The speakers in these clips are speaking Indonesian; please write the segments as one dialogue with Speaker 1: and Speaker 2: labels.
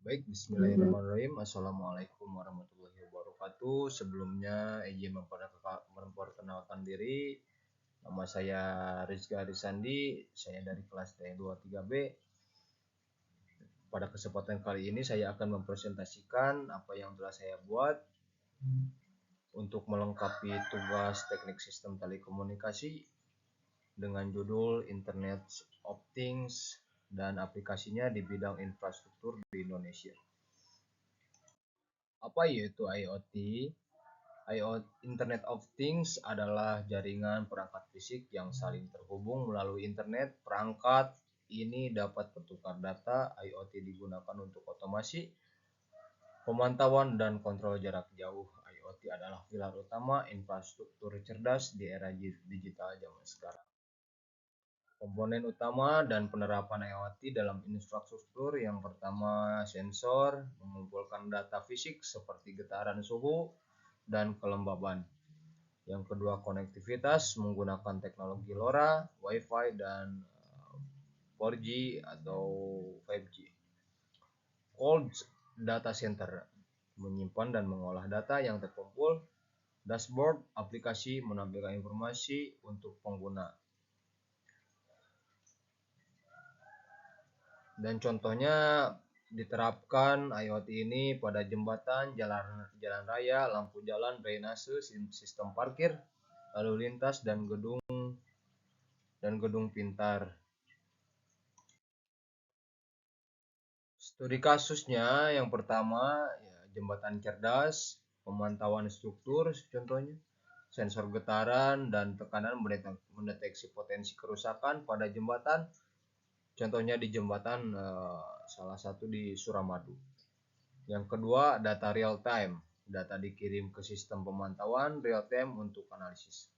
Speaker 1: Baik, bismillahirrahmanirrahim. Assalamualaikum warahmatullahi wabarakatuh. Sebelumnya izin memperkenalkan diri. Nama saya Rizky Arisandi, saya dari kelas T23B. Pada kesempatan kali ini saya akan mempresentasikan apa yang telah saya buat untuk melengkapi tugas teknik sistem telekomunikasi dengan judul Internet of Things dan aplikasinya di bidang infrastruktur di Indonesia. Apa yaitu IoT? IoT Internet of Things adalah jaringan perangkat fisik yang saling terhubung melalui internet. Perangkat ini dapat bertukar data. IoT digunakan untuk otomasi, pemantauan, dan kontrol jarak jauh. IoT adalah pilar utama infrastruktur cerdas di era digital zaman sekarang. Komponen utama dan penerapan IoT dalam infrastruktur: yang pertama, sensor mengumpulkan data fisik seperti getaran suhu dan kelembaban. Yang kedua, konektivitas menggunakan teknologi LoRa, Wi-Fi, dan 4G atau 5G. Cold data center menyimpan dan mengolah data yang terkumpul. Dashboard aplikasi menampilkan informasi untuk pengguna. Dan contohnya diterapkan IoT ini pada jembatan, jalan raya, lampu jalan, drainase, sistem parkir, lalu lintas, dan gedung pintar. Studi kasusnya yang pertama, jembatan cerdas, pemantauan struktur, contohnya sensor getaran dan tekanan mendeteksi potensi kerusakan pada jembatan. Contohnya di jembatan salah satu di Suramadu. Yang kedua, data real time. Data dikirim ke sistem pemantauan real time untuk analisis.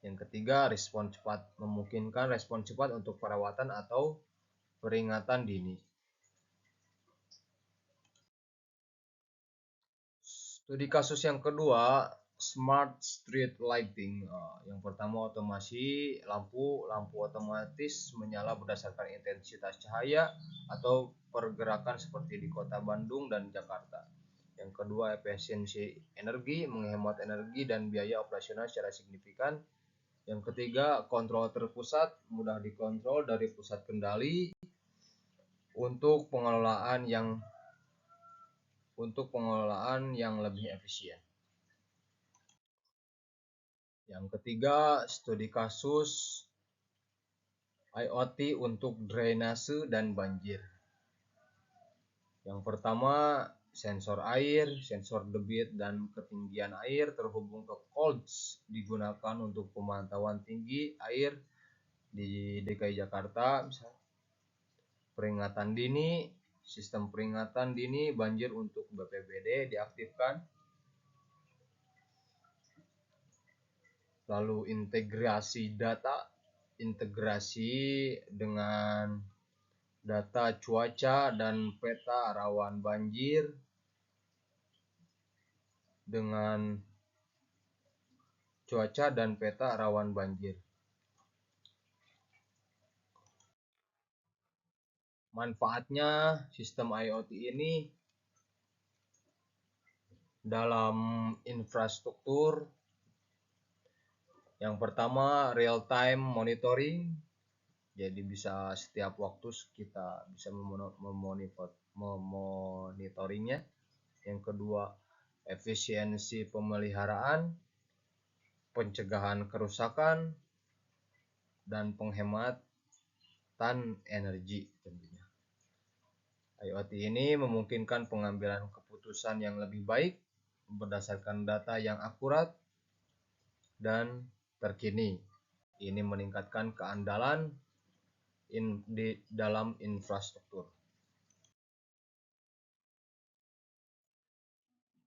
Speaker 1: Yang ketiga, respon cepat. Memungkinkan respon cepat untuk perawatan atau peringatan dini. Studi kasus yang kedua, smart street lighting. Yang pertama, otomasi lampu otomatis menyala berdasarkan intensitas cahaya atau pergerakan seperti di Kota Bandung dan Jakarta. Yang kedua, efisiensi energi, menghemat energi dan biaya operasional secara signifikan. Yang ketiga, kontrol terpusat, mudah dikontrol dari pusat kendali untuk pengelolaan yang lebih efisien. Yang ketiga, studi kasus IoT untuk drainase dan banjir. Yang pertama, sensor air, sensor debit dan ketinggian air terhubung ke COLDS, digunakan untuk pemantauan tinggi air di DKI Jakarta. Misalnya, peringatan dini, sistem peringatan dini banjir untuk BPBD diaktifkan. Lalu integrasi dengan data cuaca dan peta rawan banjir Manfaatnya sistem IoT ini dalam infrastruktur. Yang pertama, real time monitoring. Jadi bisa setiap waktu kita bisa memonitornya. Yang kedua, efisiensi pemeliharaan, pencegahan kerusakan, dan penghematan energi tentunya. IoT ini memungkinkan pengambilan keputusan yang lebih baik berdasarkan data yang akurat dan terkini. Ini meningkatkan keandalan di dalam infrastruktur.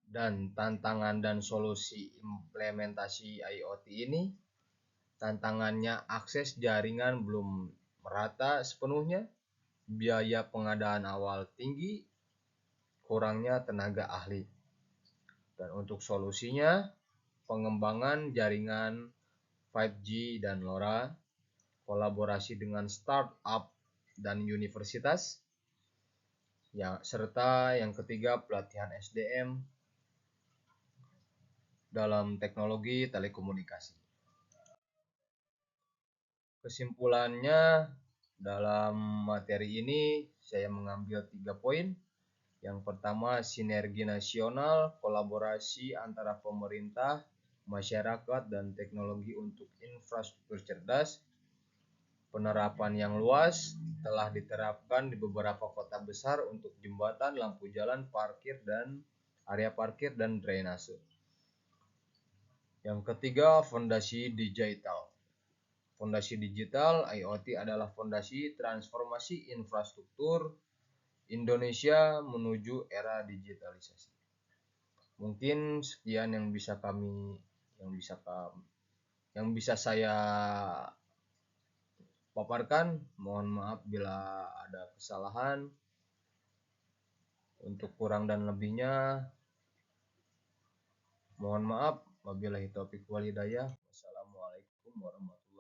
Speaker 1: Dan tantangan dan solusi implementasi IoT ini, tantangannya akses jaringan belum merata sepenuhnya, biaya pengadaan awal tinggi, kurangnya tenaga ahli. Dan untuk solusinya, pengembangan jaringan 5G dan LoRa, kolaborasi dengan startup dan universitas, serta yang ketiga pelatihan SDM dalam teknologi telekomunikasi. Kesimpulannya, dalam materi ini saya mengambil 3 poin. Yang pertama, sinergi nasional, kolaborasi antara pemerintah, masyarakat, dan teknologi untuk infrastruktur cerdas. Penerapan yang luas telah diterapkan di beberapa kota besar untuk jembatan, lampu jalan, area parkir, dan drainase. Yang ketiga, fondasi digital. Fondasi digital IoT adalah fondasi transformasi infrastruktur Indonesia menuju era digitalisasi. Mungkin sekian yang bisa saya paparkan. Mohon maaf bila ada kesalahan. Untuk kurang dan lebihnya mohon maaf. Wabillahi taufiq walhidayah. Wassalamualaikum warahmatullahi wabarakatuh.